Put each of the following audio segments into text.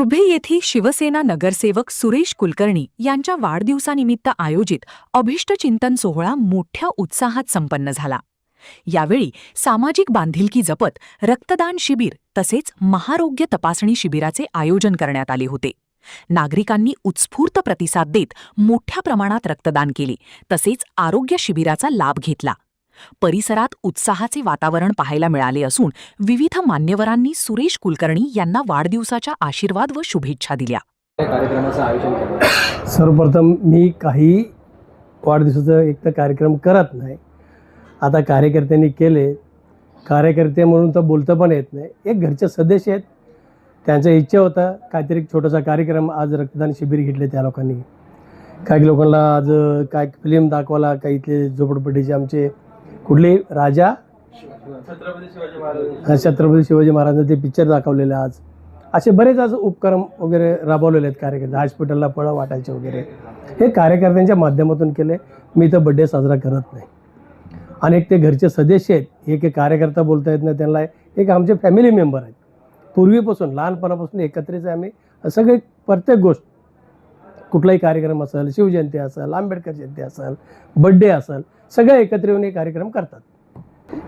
उर्भे येथील शिवसेना नगरसेवक सुरेश कुलकर्णी यांच्या वाढदिवसानिमित्त आयोजित अभिष्टचिंतन सोहळा मोठ्या उत्साहात संपन्न झाला। यावेळी सामाजिक बांधिलकी जपत रक्तदान शिबिर तसेच महारोग्य तपासणी शिबिराचे आयोजन करण्यात आले होते। नागरिकांनी उत्स्फूर्त प्रतिसाद देत मोठ्या प्रमाणात रक्तदान केले तसेच आरोग्य शिबिराचा लाभ घेतला। परिसरात उत्साहाचे वातावरण पाहायला मिळाले असून विविध मान्यवरांनी सुरेश कुलकर्णी यांना वाढदिवसाच्या आशीर्वाद व शुभेच्छा दिल्या। कार्यक्रमाचं आयोजन केलं। सर्वप्रथम मी काही वाढदिवसाचा एक तर कार्यक्रम करत नाही, आता कार्यकर्त्यांनी केले। कार्यकर्ते म्हणून तर बोलतं पण येत नाही, एक घरचे सदस्य आहेत, त्यांचा इच्छा होता काहीतरी एक छोटासा कार्यक्रम। आज रक्तदान शिबिर घेतले त्या लोकांनी। काही लोकांना आज काय फिल्म दाखवायला, काही इथले झोपडपट्टीचे आमचे कुठले राजा छत्रपती शिवाजी महाराजांचे पिक्चर दाखवलेले आज असे बरेच आज उपक्रम वगैरे राबवलेले आहेत कार्यकर्ते। हॉस्पिटलला फळं वाटायचे वगैरे हे कार्यकर्त्यांच्या माध्यमातून केले। मी तर बड्डे साजरा करत नाही। अनेक ते घरचे सदस्य आहेत, एक कार्यकर्ता बोलता येत नाही त्यांना, एक आमचे फॅमिली मेंबर आहेत, पूर्वीपासून लहानपणापासून एकत्रित आहे आम्ही। सगळे प्रत्येक गोष्ट कुठलाही कार्यक्रम असेल, शिवजयंती असेल, आंबेडकर जयंती असेल, बड्डे असेल, सगळे एकत्र येऊन हे कार्यक्रम करतात।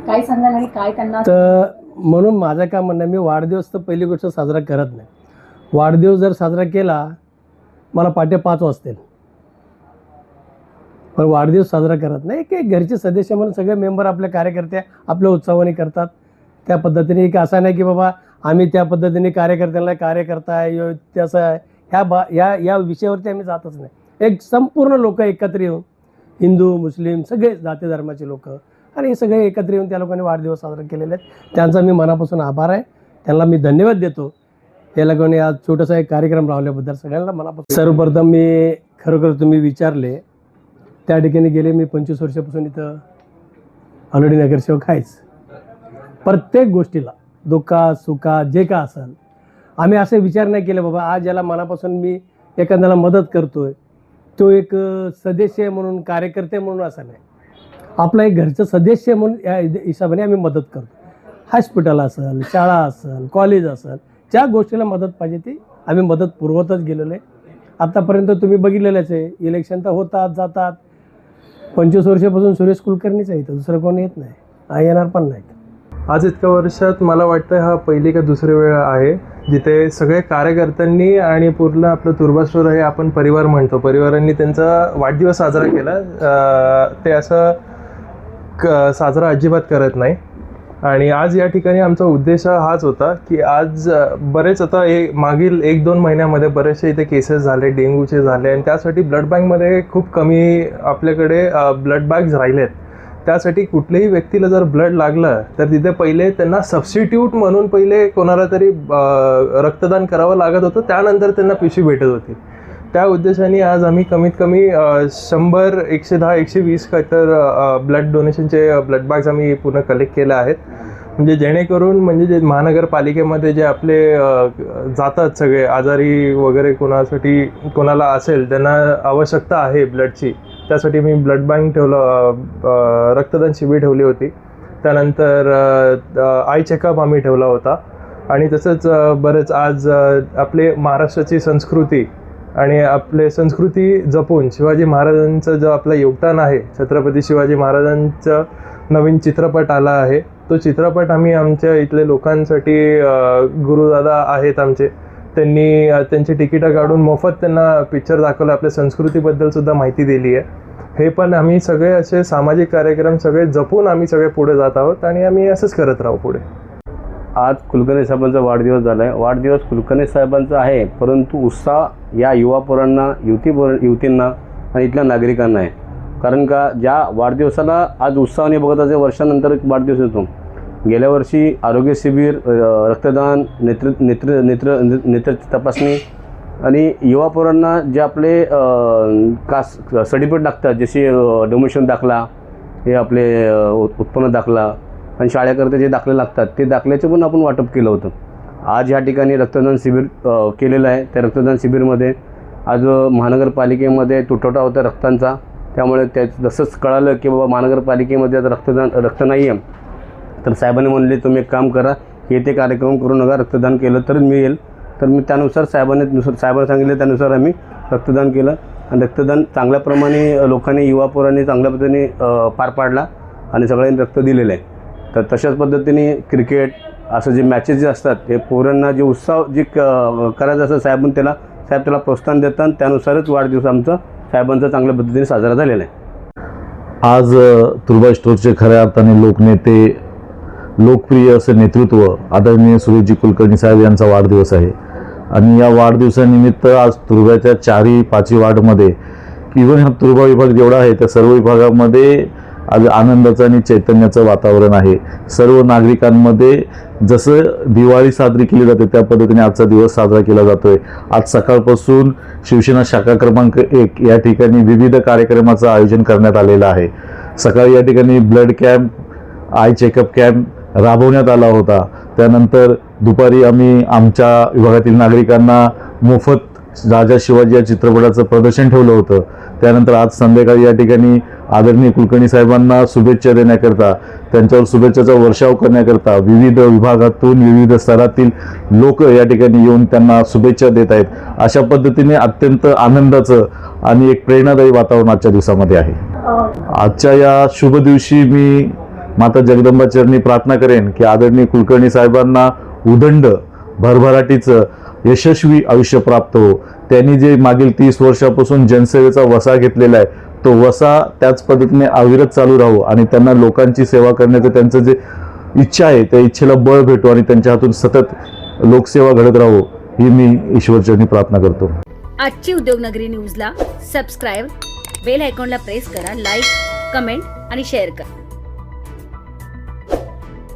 काय सांगाल आणि काय त्यांना? तर म्हणून माझं काय म्हणणं, मी वाढदिवस तर पहिली गोष्ट साजरा करत नाही। वाढदिवस जर साजरा केला मला पहाटे 5 वाजतील, पण वाढदिवस साजरा करत नाही। एक घरचे सदस्य म्हणून सगळे मेंबर आपले कार्यकर्ते आपल्या उत्साहाने करतात त्या पद्धतीने। एक असं नाही की बाबा आम्ही त्या पद्धतीने कार्यकर्त्यांना कार्यकर्ता आहे त्याचं आहे, या विषयावरती आम्ही जातच नाही। एक संपूर्ण लोक एकत्र येऊन, हिंदू मुस्लिम सगळे जाती धर्माचे लोक, आणि हे सगळे एकत्र येऊन त्या लोकांनी वाढदिवस साजरा केलेले आहेत। त्यांचा मी मनापासून आभार आहे, त्यांना मी धन्यवाद देतो। या लोकांनी आज छोटासा एक कार्यक्रम राबवल्याबद्दल सगळ्यांना मनापासून। सर्वप्रथम मी खरोखर तुम्ही विचारले त्या ठिकाणी गेले, मी 25 वर्षापासून इथं ऑलरेडी नगरसेवक आहेच। प्रत्येक गोष्टीला दुःखात सुखात जे का असेल आम्ही असे विचार नाही केले बाबा आज ज्याला मनापासून मी एखाद्याला मदत करतोय तो एक सदस्य म्हणून, कार्यकर्ते म्हणून असं नाही, आपला एक घरचं सदस्य म्हणून या हिशोबाने आम्ही मदत करतो। हॉस्पिटल असेल, शाळा असेल, कॉलेज असेल, ज्या गोष्टीला मदत पाहिजे ती आम्ही मदत पुरवतच गेलेलो आहे। आत्तापर्यंत तुम्ही बघितलेलंच आहे, इलेक्शन तर होतात जातात। 25 वर्षापासून सुरेश कुलकर्णीच आहे, इथं दुसरं कोणी येत नाही, येणार पण नाहीत। आज इतक्या वर्षात मला वाटतं हा पहिली का दुसरी वेळ आहे जिथे सगळे कार्यकर्त्यांनी आणि पूर्ण आपलं तुर्बास्वर हे आपण परिवार म्हणतो, परिवारांनी त्यांचा वाढदिवस साजरा केला। ते असं साजरा अजिबात करत नाही। आणि आज या ठिकाणी आमचा उद्देश हाच होता की आज बरेच आता मागील 1-2 महिन्यामध्ये बरेचसे इथे केसेस झाले, डेंग्यूचे झाले, आणि त्यासाठी ब्लड बँकमध्ये खूप कमी आपल्याकडे ब्लड बॅग्स राहिलेत। त्यासाठी कुठल्याही व्यक्तीला जर ब्लड लागलं तर तिथे पहिले त्यांना सबस्टिट्यूट म्हणून पहिले कोणाला तरी रक्तदान करावं लागत होतं, त्यानंतर त्यांना पिशवी भेटत होती। त्या उद्देशाने आज आम्ही कमीत कमी 100, 110, 120 काहीतर ब्लड डोनेशनचे ब्लड बॅग्स आम्ही पूर्ण कलेक्ट केले आहेत। म्हणजे जेणेकरून म्हणजे जे महानगरपालिकेमध्ये जे आपले जातात सगळे आजारी वगैरे, कोणाला असेल त्यांना आवश्यकता आहे ब्लडची, त्यासाठी मी ब्लड बँक ठेवलं, रक्तदान शिबिर ठेवली होती। त्यानंतर आय चेकअप आम्ही ठेवला होता। आणि तसंच बरेच आज आपले महाराष्ट्राची संस्कृती आणि आपले संस्कृती जपून शिवाजी महाराजांचं जो आपलं योगदान आहे, छत्रपती शिवाजी महाराजांचं नवीन चित्रपट आला आहे, तो चित्रपट आम्ही आमच्या इथले लोकांसाठी, गुरुदादा आहेत आमचे, त्यांनी त्यांची तिकीटं काढून मोफत त्यांना पिक्चर दाखवलं, आपल्या संस्कृतीबद्दल सुद्धा माहिती दिली आहे। हे पण आम्ही सगळे असे सामाजिक कार्यक्रम सगळे जपून आम्ही सगळे पुढे जात आहोत आणि आम्ही असंच करत राहू पुढे। आज कुलकर्णी साहेबांचा वाढदिवस झाला आहे। वाढदिवस कुलकर्णी साहेबांचा आहे, परंतु उत्साह या युवा पोरांना, युवतींना आणि इथल्या नागरिकांना आहे। कारण का ज्या वाढदिवसाला आज उत्साहाने बघत असे वर्षानंतर एक वाढदिवस येतो। गेल्या वर्षी आरोग्य शिबिर, रक्तदान, नेत्र तपासणी आणि युवा पोरांना जे आपले सर्टिफिकेट लागतात, जसे डोमेशन दाखला, हे आपले उत्पन्न दाखला आणि शाळेकरता जे दाखले लागतात ते दाखल्याचे पण आपण वाटप केलं होतं। आज ह्या ठिकाणी रक्तदान शिबिर केलेलं आहे। त्या रक्तदान शिबिरमध्ये आज महानगरपालिकेमध्ये तुटवडा होता रक्तांचा, त्यामुळे त्या जसंच कळालं की बाबा महानगरपालिकेमध्ये आता रक्त नाही आहे, तर साहेबांनी म्हणले तुम्ही एक काम करा, हे ते कार्यक्रम करू नका, रक्तदान केलं तर मिळेल। तर मी त्यानुसार साहेबांनी सांगितलं त्यानुसार आम्ही रक्तदान केलं आणि रक्तदान चांगल्या प्रमाणे लोकांनी युवा पोरांनी चांगल्या पद्धतीने पार पाडला आणि सगळ्यांनी रक्त दिलेलं आहे. तर तशाच पद्धतीने क्रिकेट असं जे मॅचेस जे असतात ते पोरांना जे उत्साह जे करायचं असं साहेब त्याला प्रोत्साहन देतात. त्यानुसारच वाढदिवस आमचा साहेबांचा चांगल्या पद्धतीने साजरा झालेला आहे. आज तुर्बा स्टोरचे खऱ्या अर्थाने लोकनेते, लोकप्रिय असं नेतृत्व आदरणीय सुरेशजी कुलकर्णी साहेब यांचा वाढदिवस आहे आणि या वाढदिवसानिमित्त आज तुर्ब्याच्या 4-5 वार्डमध्ये इव्हन हा तुर्बा विभाग जेवढा आहे त्या सर्व विभागामध्ये आज आनंदाचं आणि चैतन्याचं वातावरण आहे. सर्व नागरिकांमध्ये जसं दिवाळी साजरी केली जाते त्या पद्धतीने आजचा दिवस साजरा केला जातोय. आज सकाळपासून शिवसेना शाखा क्रमांक 1 या ठिकाणी विविध कार्यक्रमाचं आयोजन करण्यात आलेलं आहे. सकाळी या ठिकाणी blood camp, I checkup camp राबवण्यात आला होता. त्यानंतर दुपारी आम्ही आमच्या विभागातील नागरिकांना मोफत राजा शिवाजी या चित्रपटाचं प्रदर्शन ठेवलं होतं. त्यानंतर आज संध्याकाळी या ठिकाणी आदरणीय कुलकर्णी साहेबांना शुभेच्छा देण्याकरता, त्यांच्यावर शुभेच्छाचा वर्षाव करण्याकरता विविध विभागातून विविध स्तरातील लोक या ठिकाणी येऊन त्यांना शुभेच्छा देत आहेत. अशा पद्धतीने अत्यंत आनंदाचं आणि एक प्रेरणादायी वातावरण आजच्या दिवसामध्ये आहे. आजच्या या शुभ दिवशी मी माता जगदंबा चरणी प्रार्थना करेन की आदरणीय कुलकर्णी साहेबांना उदंड भरभराटीचं यशस्वी आयुष्य प्राप्त हो. त्यांनी जे मागील 30 वर्षापासून जनसेवेचा वसा घेतलेला आहे तो वसा त्याच पद्धतीने अविरत चालू राहू आणि त्यांना लोकांची सेवा करण्याचं त्यांचं जे इच्छा आहे त्या इच्छेला बळ भेटो आणि त्यांच्या हातून सतत लोकसेवा घडत राहू ही मी ईश्वरचरणी प्रार्थना करतो. आजची उद्योगनगरी न्यूजला सबस्क्राईब, बेल आयकॉनला प्रेस करा, लाईक, कमेंट आणि शेअर करा.